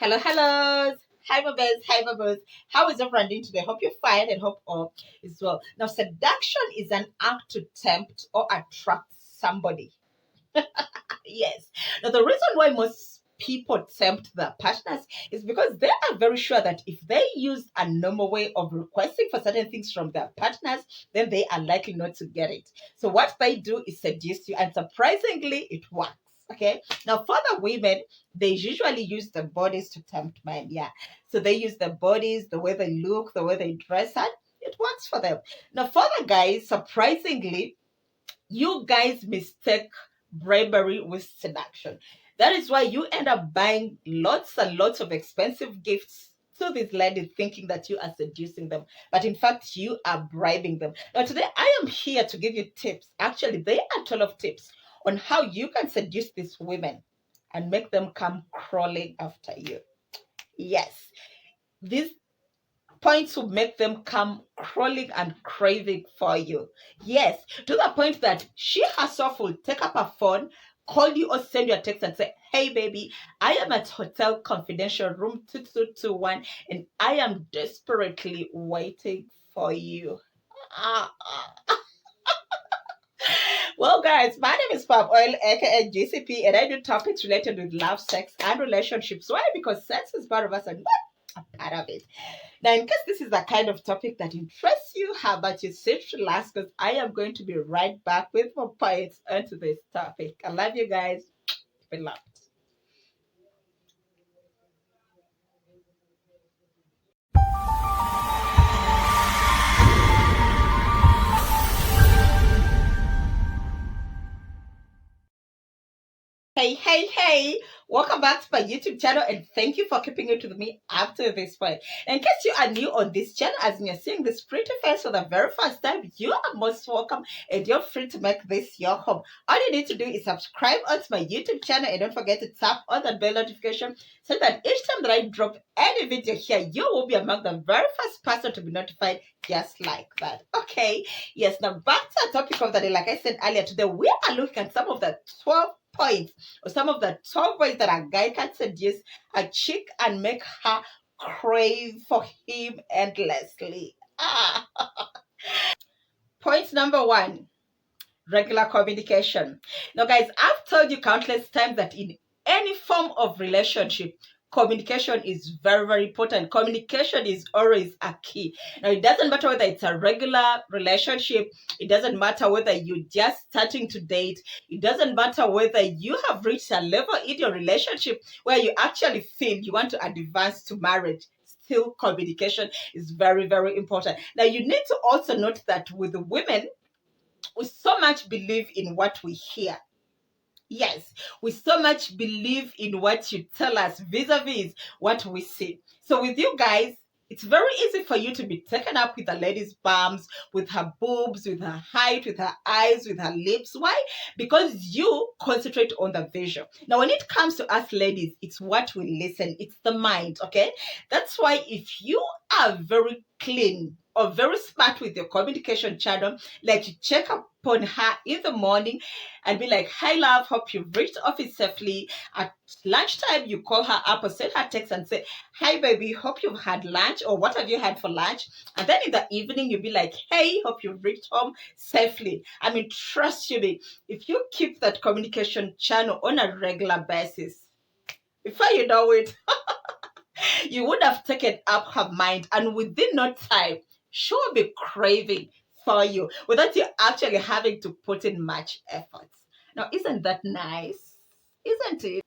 Hello, hello. Hi, Babes. Hi, Babes. How is everyone doing today? Hope you're fine and hope all is well. Now, seduction is an act to tempt or attract somebody. Yes. Now, the reason why most people tempt their partners is because they are very sure that if they use a normal way of requesting for certain things from their partners, then they are likely not to get it. So, what they do is seduce you, and surprisingly, it works. Okay. Now, for the women, they usually use the bodies to tempt men. Yeah. So they use the bodies, the way they look, the way they dress, and it works for them. Now, for the guys, surprisingly, you guys mistake bribery with seduction. That is why you end up buying lots and lots of expensive gifts to these ladies thinking that you are seducing them. But in fact, you are bribing them. Now, today I am here to give you tips. Actually, there are 12 tips on how you can seduce these women and make them come crawling after you. Yes, these points will make them come crawling and craving for you. Yes, to the point that she herself will take up her phone, call you, or send you a text and say, "Hey, baby, I am at Hotel Confidential Room 2221 and I am desperately waiting for you." Ah, ah. Well, guys, my name is Pop Oil, aka GCP, and I do topics related with love, sex, and relationships. Why? Because sex is part of us and what? A part of it. Now, in case this is the kind of topic that interests you, how about you sit, relax, because I am going to be right back with more points onto this topic. I love you guys. Keep it locked. Hey, hey, hey, welcome back to my YouTube channel and thank you for keeping it with me up to this point. In case you are new on this channel, as you're seeing this pretty face for the very first time, you are most welcome and you're free to make this your home. All you need to do is subscribe onto my YouTube channel and don't forget to tap on that bell notification so that each time that I drop any video here, you will be among the very first person to be notified just like that. Okay, yes, now back to the topic of the day. Like I said earlier, today we are looking at some of the 12 points or some of the top ways that a guy can seduce a chick and make her crave for him endlessly. Ah. Point number one, regular communication. Now, guys, I've told you countless times that in any form of relationship, communication is very, very important. Communication is always a key. Now, it doesn't matter whether it's a regular relationship, it doesn't matter whether you're just starting to date, it doesn't matter whether you have reached a level in your relationship where you actually feel you want to advance to marriage. Still, communication is very, very important. Now, you need to also note that with women, we so much believe in what we hear. Yes, we so much believe in what you tell us vis-a-vis what we see. So with you guys, it's very easy for you to be taken up with a lady's bums, with her boobs, with her height, with her eyes, with her lips. Why? Because you concentrate on the visual. Now, when it comes to us ladies, it's what we listen. It's the mind, okay? That's why if you are very clean or very smart with your communication channel, like you check upon her in the morning and be like, "Hi, love, hope you've reached office safely." At lunchtime, you call her up or send her text and say, "Hi, baby, hope you've had lunch," or "What have you had for lunch?" And then in the evening, you'll be like, "Hey, hope you've reached home safely." I mean, trust you me, if you keep that communication channel on a regular basis, before you know it, you would have taken up her mind, and within no time, she will be craving for you without you actually having to put in much effort. Now, isn't that nice? Isn't it?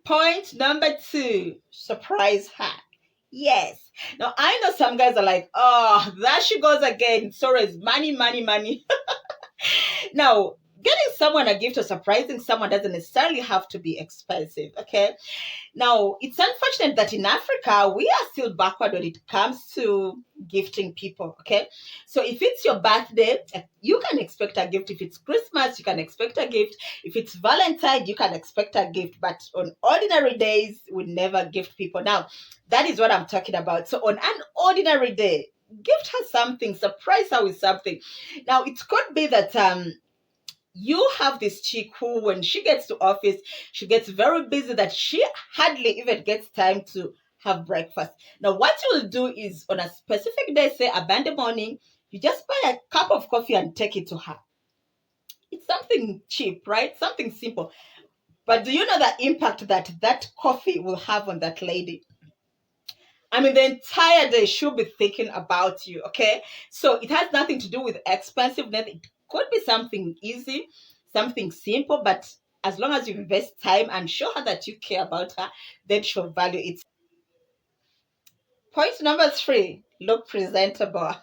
Point number two, surprise her. Yes. Now, I know some guys are like, "Oh, there she goes again. Sorry, it's money, money, money." Now, getting someone a gift or surprising someone doesn't necessarily have to be expensive, okay? Now, it's unfortunate that in Africa, we are still backward when it comes to gifting people, okay? So if it's your birthday, you can expect a gift. If it's Christmas, you can expect a gift. If it's Valentine, you can expect a gift. But on ordinary days, we never gift people. Now, that is what I'm talking about. So on an ordinary day, gift her something, surprise her with something. Now, it could be that you have this chick who, when she gets to office, she gets very busy that she hardly even gets time to have breakfast. Now, what you will do is on a specific day, say a Monday morning, you just buy a cup of coffee and take it to her. It's something cheap, right? Something simple. But do you know the impact that that coffee will have on that lady? I mean, the entire day she'll be thinking about you, okay? So it has nothing to do with expensiveness. It could be something easy, something simple, but as long as you invest time and show her that you care about her, then she'll value it. Point number 3, look presentable.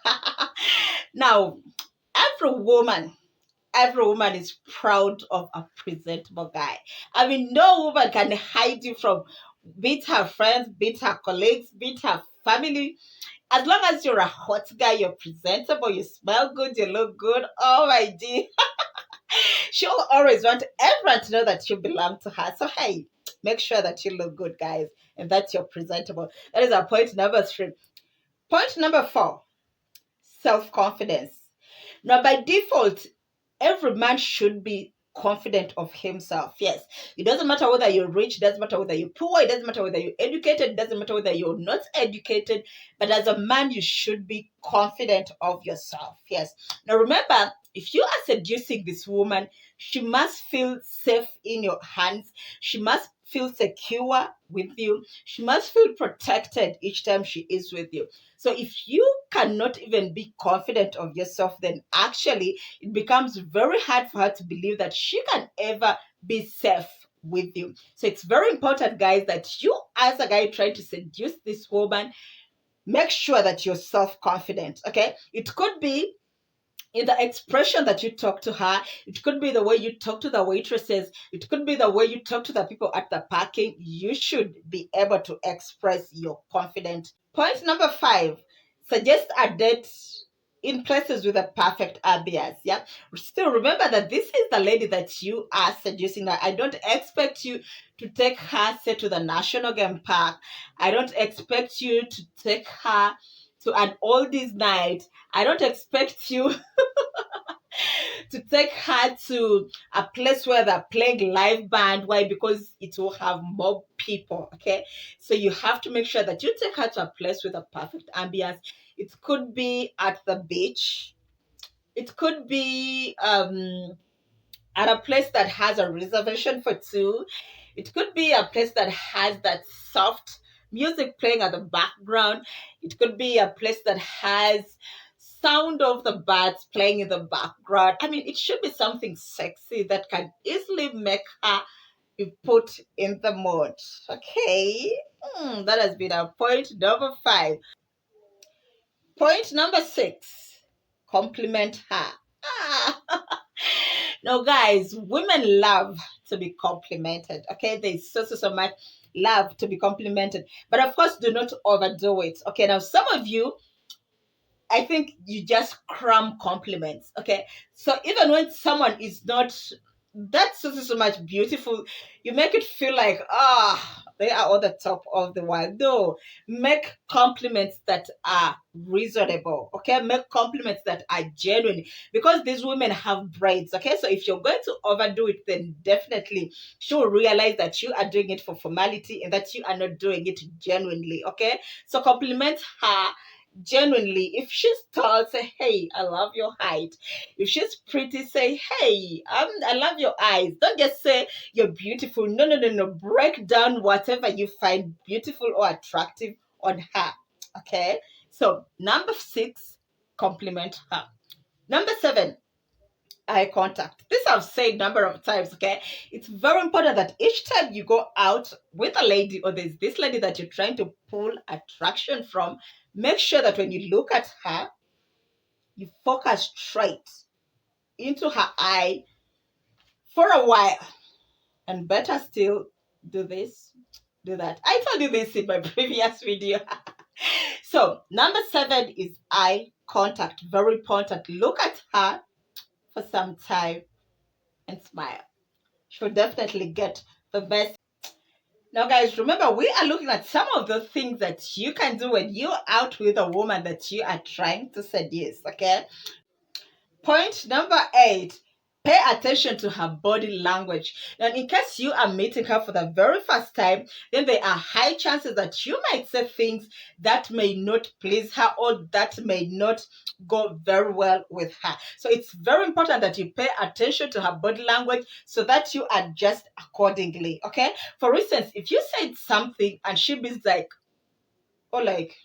Now, every woman every woman is proud of a presentable guy. I mean, no woman can hide you from beat her friends, beat her colleagues, beat her family. As long as you're a hot guy, you're presentable, you smell good, you look good. Oh my dear. She'll always want everyone to know that you belong to her. So hey, make sure that you look good, guys, and that you're presentable. That is our point number 3. Point number 4, self-confidence. Now, by default, every man should be confident of himself. Yes, it doesn't matter whether you're rich, it doesn't matter whether you're poor, it doesn't matter whether you're educated, it doesn't matter whether you're not educated, but as a man, you should be confident of yourself. Yes. Now, remember, if you are seducing this woman, she must feel safe in your hands. She must feel secure with you. She must feel protected each time she is with you. So if you cannot even be confident of yourself, then actually it becomes very hard for her to believe that she can ever be safe with you. So it's very important, guys, that you, as a guy trying to seduce this woman, make sure that you're self-confident. Okay, it could be in the expression that you talk to her, it could be the way you talk to the waitresses, it could be the way you talk to the people at the parking. You should be able to express your confidence. Point number 5, suggest a date in places with a perfect ambience. Yeah. Still remember that this is the lady that you are seducing. I don't expect you to take her, say, to the National Game Park. I don't expect you to take her to an oldies night. I don't expect you to take her to a place where they're playing live band. Why? Because it will have more people. Okay, so you have to make sure that you take her to a place with a perfect ambience. It could be at the beach, it could be at a place that has a reservation for two. It could be a place that has that soft music playing at the background. It could be a place that has sound of the birds playing in the background. I mean, it should be something sexy that can easily make her be put in the mood. Okay, that has been our point number 5. Point number 6, compliment her. Ah. Now, guys, women love to be complimented. Okay, there's so much love to be complimented, but of course, do not overdo it. Okay, now some of you, I think you just cram compliments. Okay, so even when someone is not that's so much beautiful, you make it feel like they are on the top of the world. No, make compliments that are reasonable. Okay, make compliments that are genuine, because these women have brains. Okay, so if you're going to overdo it, then definitely she'll realize that you are doing it for formality and that you are not doing it genuinely. Okay, so compliment her genuinely. If she's tall, say, hey, I love your height. If she's pretty, say, hey, I love your eyes. Don't just say you're beautiful. No. Break down whatever you find beautiful or attractive on her. Okay, so number 6, compliment her. Number 7, eye contact. This I've said number of times. Okay, it's very important that each time you go out with a lady, or there's this lady that you're trying to pull attraction from, make sure that when you look at her, you focus straight into her eye for a while. And better still, do this, do that. I told you this in my previous video. So number 7 is eye contact. Very important. Look at her for some time and smile. She'll definitely get the best. Now, guys, remember, we are looking at some of the things that you can do when you're out with a woman that you are trying to seduce. Okay, point number 8, Pay attention to her body language. And in case you are meeting her for the very first time, then there are high chances that you might say things that may not please her or that may not go very well with her. So it's very important that you pay attention to her body language so that you adjust accordingly. Okay. For instance, if you said something and she be like, oh, like,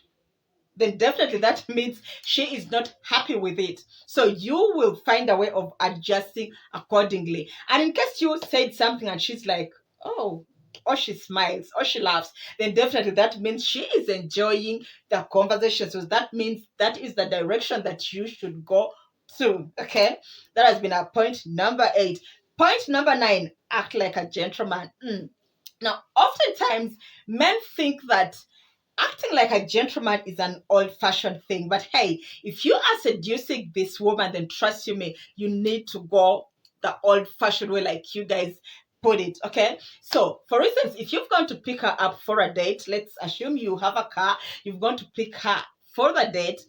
then definitely that means she is not happy with it. So you will find a way of adjusting accordingly. And in case you said something and she's like, oh, or she smiles or she laughs, then definitely that means she is enjoying the conversation. So that means that is the direction that you should go to. Okay. That has been our point number 8. Point number 9, act like a gentleman. Now, oftentimes men think that acting like a gentleman is an old-fashioned thing. But hey, if you are seducing this woman, then trust you me, you need to go the old-fashioned way, like you guys put it. Okay. So, for instance, if you've gone to pick her up for a date, let's assume you have a car, you've gone to pick her for the date,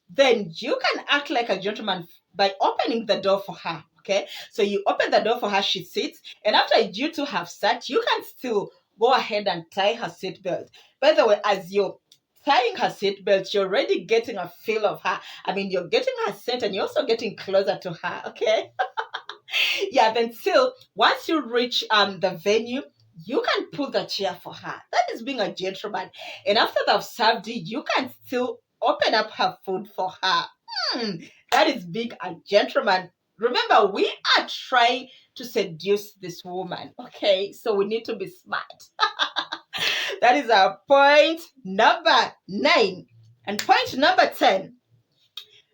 then you can act like a gentleman by opening the door for her. Okay. So you open the door for her, she sits, and after you two have sat, you can still go ahead and tie her seatbelt. By the way, as you're tying her seatbelt, you're already getting a feel of her. I mean, you're getting her scent and you're also getting closer to her, okay? Yeah, then still, once you reach the venue, you can pull the chair for her. That is being a gentleman. And after they've served you, you can still open up her food for her. That is being a gentleman. Remember, we are trying to seduce this woman, okay? So we need to be smart. That is our point number 9. And point number 10,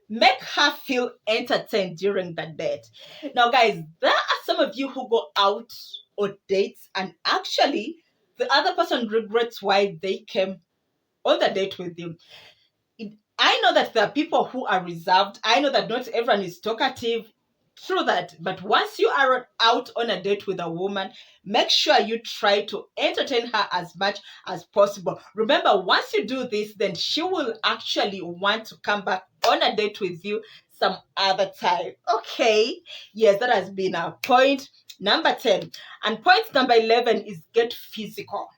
make her feel entertained during the date. Now, guys, there are some of you who go out on dates and actually the other person regrets why they came on the date with you. I know that there are people who are reserved. I know that not everyone is talkative. True that. But once you are out on a date with a woman, make sure you try to entertain her as much as possible. Remember, once you do this, then she will actually want to come back on a date with you some other time. Okay. Yes, that has been our point number 10. And point number 11 is get physical.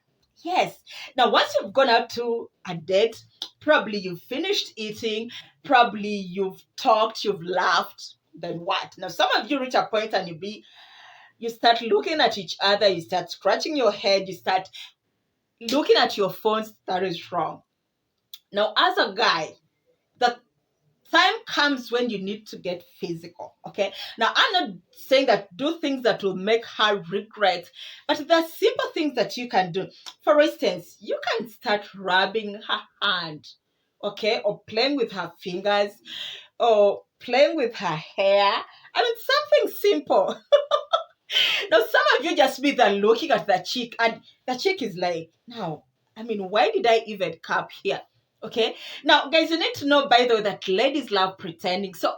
Yes. Now, once you've gone out to a date, probably you've finished eating, probably you've talked, you've laughed, then what? Now, some of you reach a point and you start looking at each other, you start scratching your head, you start looking at your phones. That is wrong. Now, as a guy, the time comes when you need to get physical. Okay. Now, I'm not saying that do things that will make her regret, but there are simple things that you can do. For instance, you can start rubbing her hand, okay, or playing with her fingers, or playing with her hair. I mean, something simple. Now, some of you just be there looking at the chick, and the chick is like, now, I mean, why did I even come here? Okay. Now, guys, you need to know, by the way, that ladies love pretending. So,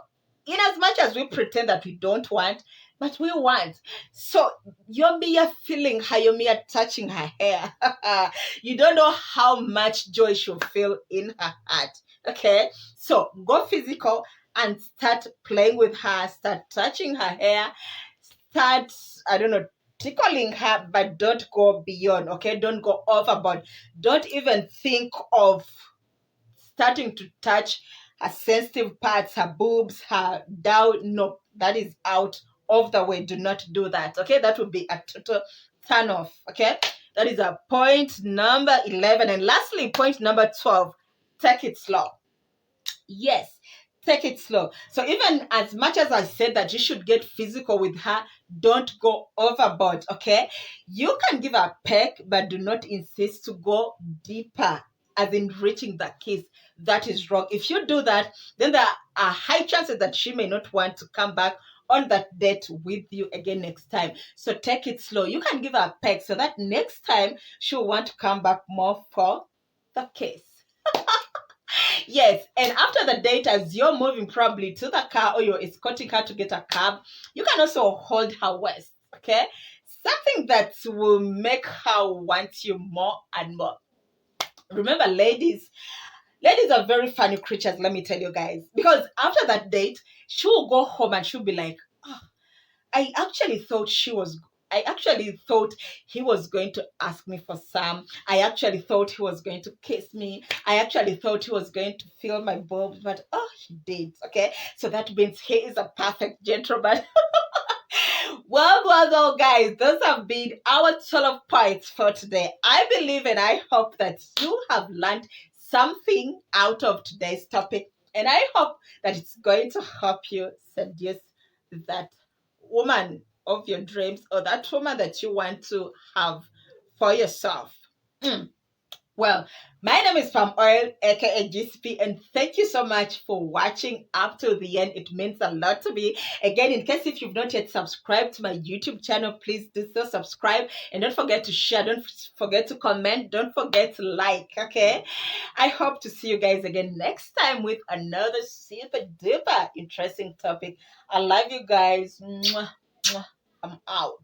in as much as we pretend that we don't want, but we want. So, you're mere feeling her, you're mere touching her hair. You don't know how much joy she'll feel in her heart. Okay. So, go physical and start playing with her, start touching her hair, start, I don't know, tickling her, but don't go beyond, okay? Don't go overboard. Don't even think of starting to touch her sensitive parts, her boobs, her down. No, that is out of the way. Do not do that, okay? That would be a total turn off, okay? That is a point number 11. And lastly, point number 12, take it slow. Yes, take it slow. So even as much as I said that you should get physical with her, don't go overboard, okay? You can give a peck, but do not insist to go deeper, as in reaching the kiss. That is wrong. If you do that, then there are high chances that she may not want to come back on that date with you again next time. So take it slow. You can give her a peck so that next time she'll want to come back more for the kiss. Yes, and after the date, as you're moving probably to the car or you're escorting her to get a cab, you can also hold her waist, okay? Something that will make her want you more and more. Remember, ladies are very funny creatures, let me tell you guys. Because after that date, she will go home and she'll be like, oh, I actually thought I actually thought he was going to ask me for some. I actually thought he was going to kiss me. I actually thought he was going to feel my boobs, but oh, he did. Okay, so that means he is a perfect gentleman. Well, guys, those have been our 12 points for today. I believe and I hope that you have learned something out of today's topic, and I hope that it's going to help you seduce that woman of your dreams or that woman that you want to have for yourself. Mm. Well, my name is Palm Oil, aka GCP, and thank you so much for watching up to the end. It means a lot to me. Again, in case if you've not yet subscribed to my YouTube channel, please do so, subscribe, and don't forget to share, don't forget to comment, don't forget to like, okay? I hope to see you guys again next time with another super duper interesting topic. I love you guys. Mwah, mwah. I'm out.